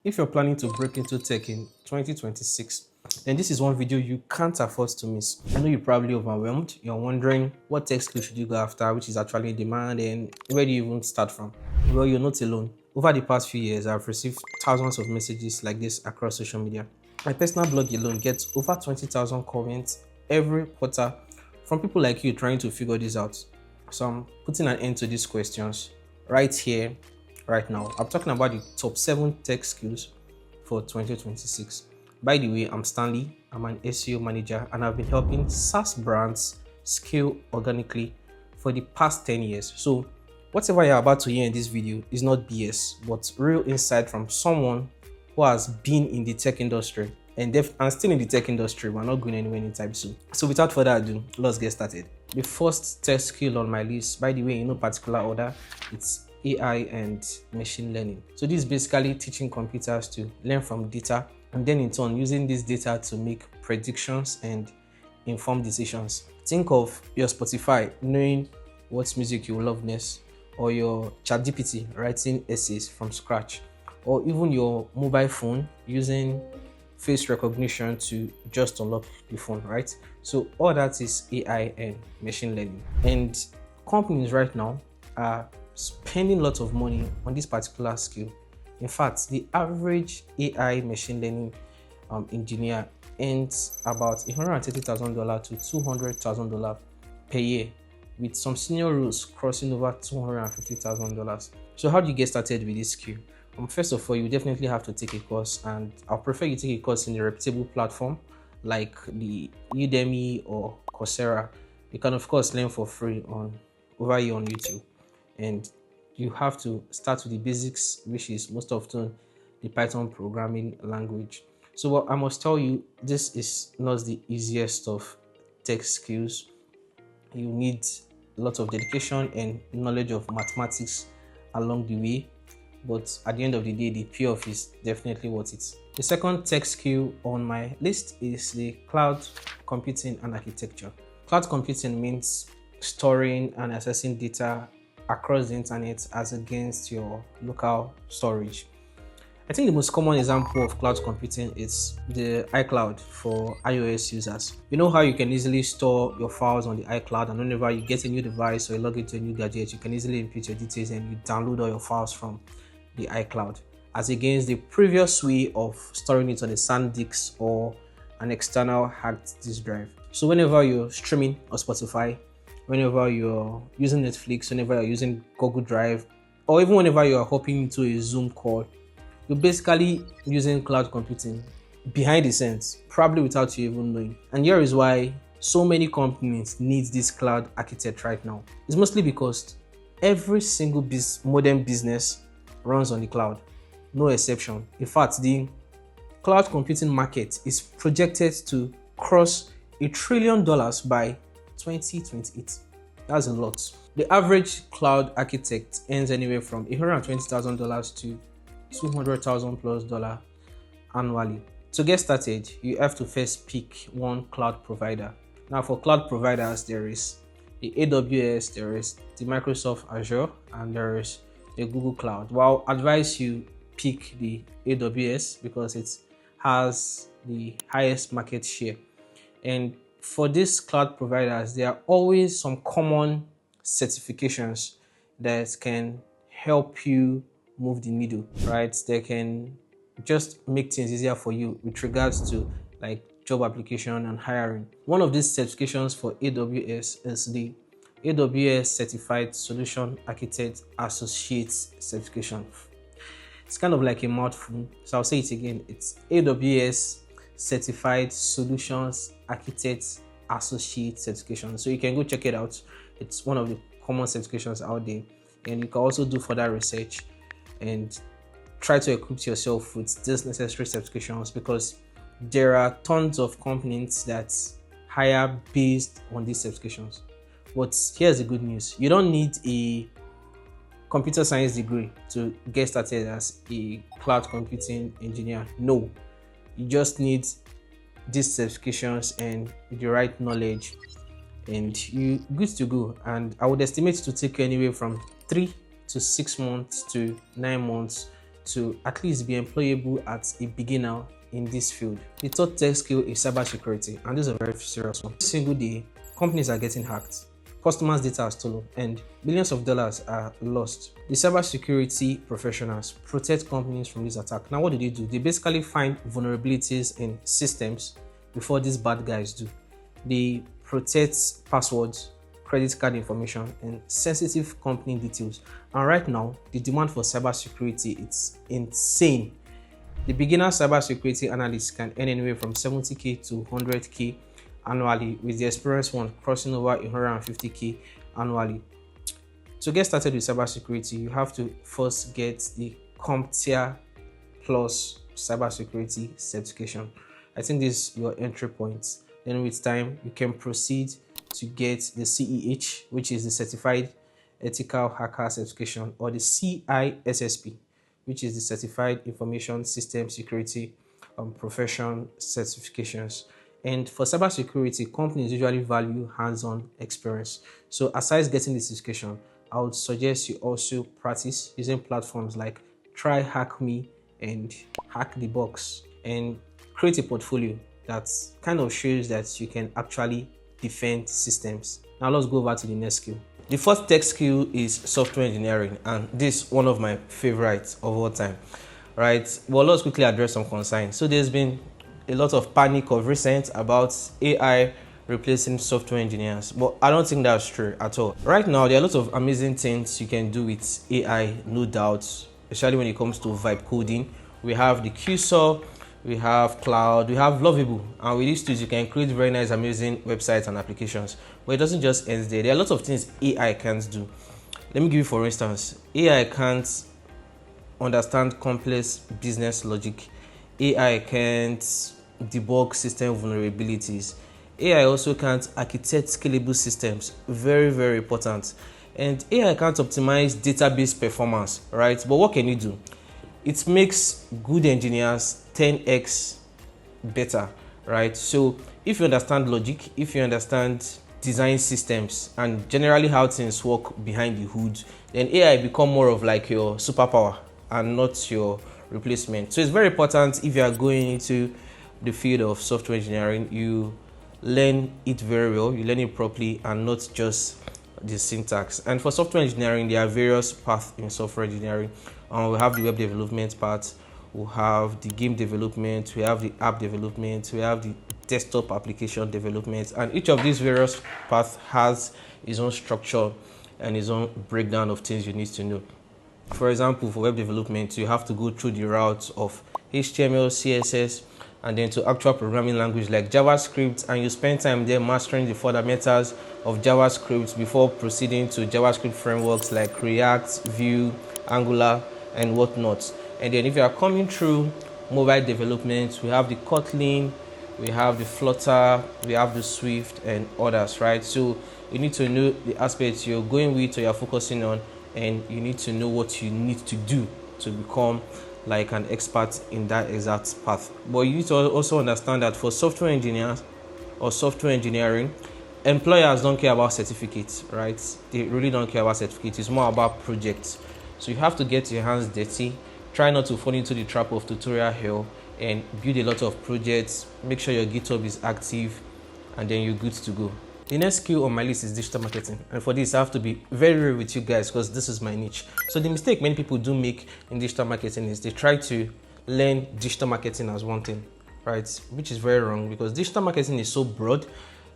If you're planning to break into tech in 2026, then this is one video you can't afford to miss. I know you're probably overwhelmed. You're wondering what tech skill should you go after, which is actually in demand, and where do you even start from? Well, you're not alone. Over the past few years, I've received thousands of messages like this across social media. My personal blog alone gets over 20,000 comments every quarter from people like you trying to figure this out. So I'm putting an end to these questions right here, right now. I'm talking about the top 7 tech skills for 2026. By the way, I'm Stanley. I'm an SEO manager and I've been helping SaaS brands scale organically for the past 10 years. So whatever you're about to hear in this video is not BS, but real insight from someone who has been in the tech industry and still in the tech industry. We're not going anywhere anytime soon. So without further ado, let's get started. The first tech skill on my list, by the way, in no particular order, it's AI and machine learning. So this is basically teaching computers to learn from data and then in turn using this data to make predictions and inform decisions. Think of your Spotify knowing what music you love next, or your ChatGPT writing essays from scratch, or even your mobile phone using face recognition to just unlock the phone, right? So all that is AI and machine learning. And companies right now are spending lots of money on this particular skill. In fact, the average AI machine learning engineer earns about $130,000 to $200,000 per year, with some senior roles crossing over $250,000. So how do you get started with this skill? First of all, you definitely have to take a course, and I'll prefer you take a course in a reputable platform like the Udemy or Coursera. You can of course learn for free over here on YouTube, and you have to start with the basics, which is most often the Python programming language. So what I must tell you, this is not the easiest of tech skills. You need a lot of dedication and knowledge of mathematics along the way, but at the end of the day, the payoff is definitely worth it. The second tech skill on my list is the cloud computing and architecture. Cloud computing means storing and accessing data across the internet as against your local storage. I think the most common example of cloud computing is the iCloud for iOS users. You know how you can easily store your files on the iCloud, and whenever you get a new device or you log into a new gadget, you can easily input your details and you download all your files from the iCloud, as against the previous way of storing it on a SanDisk or an external hacked disk drive. So whenever you're streaming on Spotify, whenever you're using Netflix, whenever you're using Google Drive, or even whenever you're hopping into a Zoom call, you're basically using cloud computing behind the scenes, probably without you even knowing. And here is why so many companies need this cloud architect right now. It's mostly because every single modern business runs on the cloud, no exception. In fact, the cloud computing market is projected to cross $1 trillion by 2028. That's a lot. The average cloud architect earns anywhere from $120,000 to $200,000+ annually. To get started, you have to first pick one cloud provider. Now, for cloud providers, there is the AWS, there is the Microsoft Azure, and there is the Google Cloud. Well, I'll advise you pick the AWS because it has the highest market share. And for these cloud providers, there are always some common certifications that can help you move the needle, right? They can just make things easier for you with regards to like job application and hiring. One of these certifications for AWS is the AWS Certified Solution Architect Associate certification. It's kind of like a mouthful, so I'll say it again. It's AWS Certified Solutions Architect Associate certification. So you can go check it out. It's one of the common certifications out there, and you can also do further research and try to equip yourself with these necessary certifications, because there are tons of companies that hire based on these certifications. But here's the good news: you don't need a computer science degree to get started as a cloud computing engineer. No, you just need these certifications and the right knowledge, and you're good to go. And I would estimate it to take you anywhere from 3 to 6 months to 9 months to at least be employable as a beginner in this field. The third tech skill is cybersecurity, and this is a very serious one. Every single day, companies are getting hacked, customers' data are stolen, and millions of dollars are lost. The cybersecurity professionals protect companies from this attack. Now, what do? They basically find vulnerabilities in systems before these bad guys do. They protect passwords, credit card information, and sensitive company details. And right now, the demand for cybersecurity is insane. The beginner cybersecurity analyst can earn anywhere from 70k to 100k annually, with the experienced one crossing over 150k annually. To get started with cybersecurity, you have to first get the CompTIA Plus cybersecurity certification. I think this is your entry point. Then with time, you can proceed to get the CEH, which is the Certified Ethical Hacker Certification, or the CISSP, which is the Certified Information System Security Profession Certifications. And for cybersecurity, companies usually value hands-on experience. So aside getting the certification, I would suggest you also practice using platforms like Try Hack Me and Hack the Box, and create a portfolio that kind of shows that you can actually defend systems. Now let's go over to the next skill. The fourth tech skill is software engineering, and this is one of my favorites of all time, right? Well, let's quickly address some concerns. So there's been a lot of panic of recent about AI replacing software engineers, but I don't think that's true at all. Right now, there are lots of amazing things you can do with AI, no doubt, especially when it comes to vibe coding. We have the QSO, we have Cloud, we have Lovable, and with these tools you can create very nice, amazing websites and applications. But it doesn't just end there. There are lots of things AI can't do. Let me give you, for instance, AI can't understand complex business logic. AI can't debug system vulnerabilities. AI also can't architect scalable systems. Very, very important. And AI can't optimize database performance, right? But what can you do? It makes good engineers 10x better, right? So if you understand logic, if you understand design systems and generally how things work behind the hood, then AI become more of like your superpower and not your replacement. So it's very important, if you are going into the field of software engineering, you learn it very well, you learn it properly, and not just the syntax. And for software engineering, there are various paths in software engineering. We have the web development part, we have the game development, we have the app development, we have the desktop application development, and each of these various paths has its own structure and its own breakdown of things you need to know. For example, for web development, you have to go through the routes of HTML, CSS, and then to actual programming language like JavaScript, and you spend time there mastering the fundamentals of JavaScript before proceeding to JavaScript frameworks like React, Vue, Angular, and whatnot. And then if you are coming through mobile development, we have the Kotlin, we have the Flutter, we have the Swift, and others, right? So you need to know the aspects you're going with or you're focusing on, and you need to know what you need to do to become like an expert in that exact path. But you need to also understand that for software engineers or software engineering, employers don't care about certificates, right? They really don't care about certificates. It's more about projects. So you have to get your hands dirty, try not to fall into the trap of tutorial hell, and build a lot of projects. Make sure your GitHub is active, and then you're good to go. The next skill on my list is digital marketing, and for this I have to be very real with you guys because this is my niche. So the mistake many people do make in digital marketing is they try to learn digital marketing as one thing, right? Which is very wrong, because digital marketing is so broad.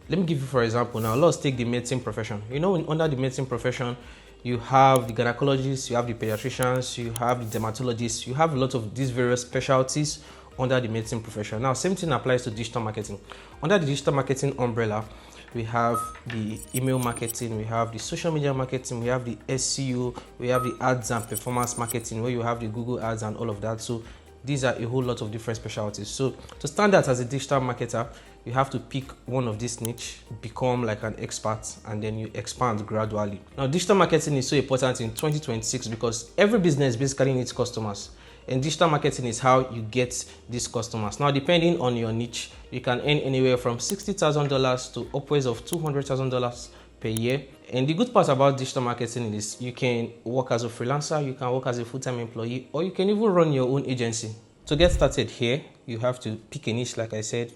Let me give you, for example, now let's take the medicine profession. You know, under the medicine profession, you have the gynecologists, you have the pediatricians, you have the dermatologists, you have a lot of these various specialties under the medicine profession. Now, same thing applies to digital marketing. Under the digital marketing umbrella, we have the email marketing, we have the social media marketing, we have the SEO, we have the ads and performance marketing, where you have the Google ads and all of that. So these are a whole lot of different specialties. So to stand out as a digital marketer, you have to pick one of these niche, become like an expert, and then you expand gradually. Now, digital marketing is so important in 2026 because every business basically needs customers. And digital marketing is how you get these customers. Now, depending on your niche, you can earn anywhere from $60,000 to upwards of $200,000 per year And the good part about digital marketing is you can work as a freelancer, you can work as a full-time employee, or you can even run your own agency. To get started here, you have to pick a niche, like I said.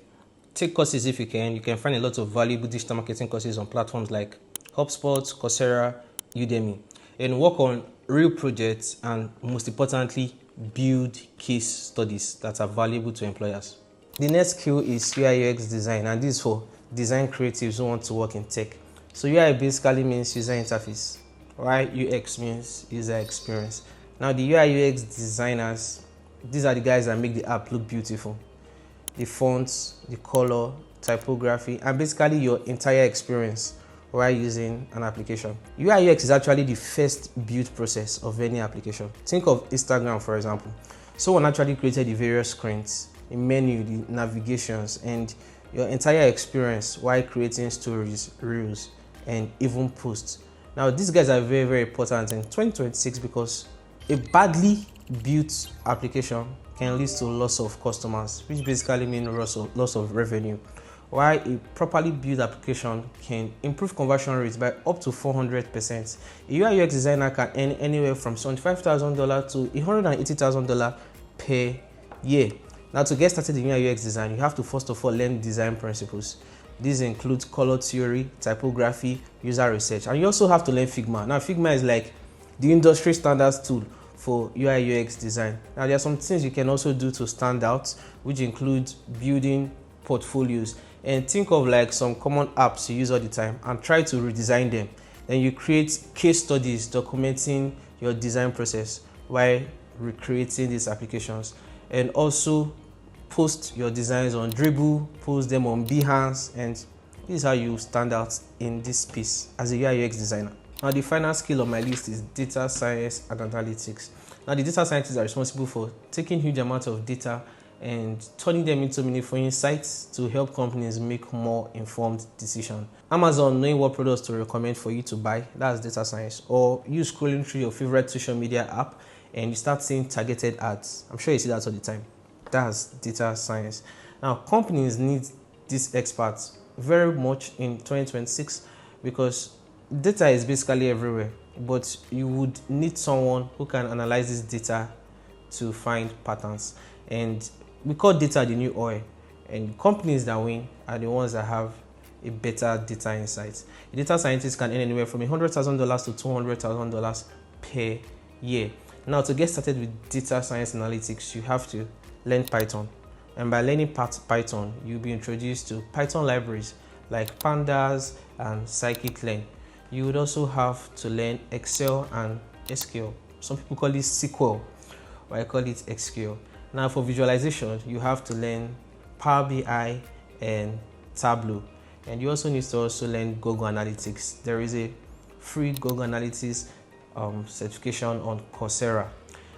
Take courses if you can. You can find a lot of valuable digital marketing courses on platforms like HubSpot, Coursera, Udemy, and work on real projects, and most importantly, build case studies that are valuable to employers. The next skill is UI/UX design, and this is for design creatives who want to work in tech. So UI basically means user interface, while UX means user experience. Now the UI/UX designers, these are the guys that make the app look beautiful. The fonts, the color, typography, and basically your entire experience while using an application. UI/UX is actually the first build process of any application. Think of Instagram, for example. Someone actually created the various screens, the menu, the navigations, and your entire experience while creating stories, reels, and even posts. Now, these guys are very, very important in 2026 because a badly built application can lead to loss of customers, which basically means loss of revenue, while a properly built application can improve conversion rates by up to 400%. A UI/UX designer can earn anywhere from $75,000 to $180,000 per year. Now, to get started in UI/UX design, you have to first of all learn design principles. These include color theory, typography, user research, and you also have to learn Figma. Now, Figma is like the industry standards tool for UI/UX design. Now, there are some things you can also do to stand out, which include building portfolios, and think of like some common apps you use all the time and try to redesign them. Then you create case studies documenting your design process while recreating these applications, and also post your designs on Dribble, post them on Behance, and this is how you stand out in this space as a UI/UX designer. Now, the final skill on my list is data science and analytics. Now, the data scientists are responsible for taking huge amounts of data and turning them into meaningful insights to help companies make more informed decisions. Amazon knowing what products to recommend for you to buy, that's data science. Or you scrolling through your favorite social media app and you start seeing targeted ads. I'm sure you see that all the time. That's data science. Now, companies need these experts very much in 2026 because data is basically everywhere, but you would need someone who can analyze this data to find patterns. And we call data the new oil, and companies that win are the ones that have a better data insights. A data scientist can earn anywhere from $100,000 to $200,000 per year. Now, to get started with data science analytics, you have to learn Python. And by learning Python, you'll be introduced to Python libraries like Pandas and Scikit-learn. You would also have to learn Excel and SQL. Some people call it SQL, but I call it SQL. Now, for visualization, you have to learn Power BI and Tableau. And you also need to learn Google Analytics. There is a free Google Analytics certification on Coursera.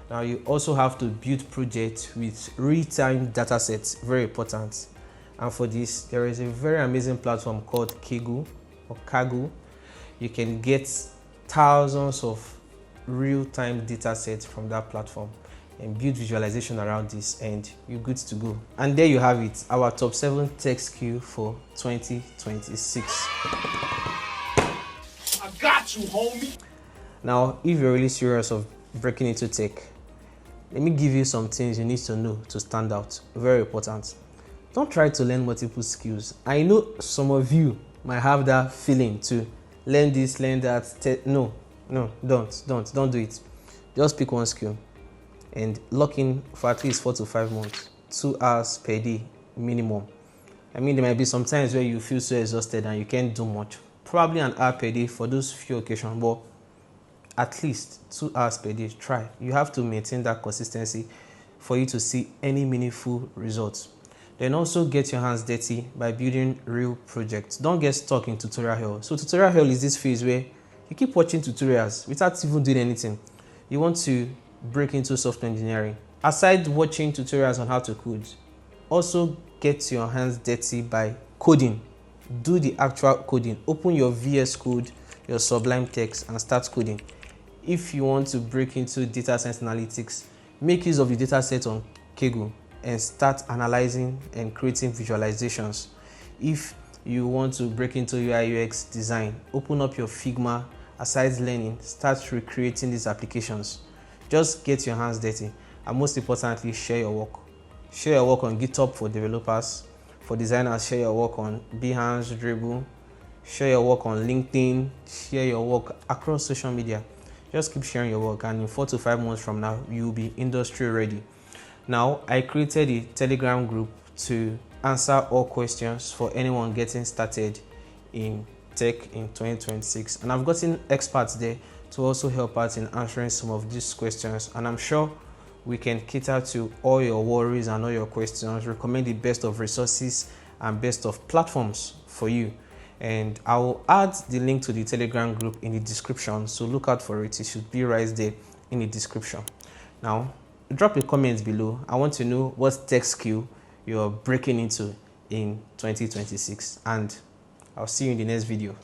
Now, you also have to build projects with real-time data sets, very important. And for this, there is a very amazing platform called Kaggle. You can get thousands of real-time data sets from that platform and build visualization around this, and you're good to go. And there you have it, our top 7 tech skills for 2026. I got you, homie. Now, if you're really serious of breaking into tech, let me give you some things you need to know to stand out. Very important. Don't try to learn multiple skills. I know some of you might have that feeling to learn this, learn that. No, don't do it. Just pick one skill and lock in for at least 4 to 5 months, 2 hours per day minimum. I mean, there might be some times where you feel so exhausted and you can't do much. Probably an hour per day for those few occasions, but at least 2 hours per day. Try. You have to maintain that consistency for you to see any meaningful results. Then also get your hands dirty by building real projects. Don't get stuck in tutorial hell. So tutorial hell is this phase where you keep watching tutorials without even doing anything. You want to break into software engineering. Aside watching tutorials on how to code, also get your hands dirty by coding. Do the actual coding. Open your VS Code, your Sublime Text, and start coding. If you want to break into data science analytics, make use of the data set on Kaggle and start analyzing and creating visualizations. If you want to break into UI UX design, open up your Figma, Aside Learning, start recreating these applications. Just get your hands dirty, and most importantly, share your work. Share your work on GitHub for developers. For designers, share your work on Behance, Dribble. Share your work on LinkedIn. Share your work across social media. Just keep sharing your work, and in 4 to 5 months from now, you will be industry ready. Now, I created a Telegram group to answer all questions for anyone getting started in tech in 2026. And I've gotten experts there to also help out in answering some of these questions. And I'm sure we can cater to all your worries and all your questions, recommend the best of resources and best of platforms for you. And I will add the link to the Telegram group in the description, so look out for it. It should be right there in the description. Now, drop a comment below. I want to know what tech skill you're breaking into in 2026, and I'll see you in the next video.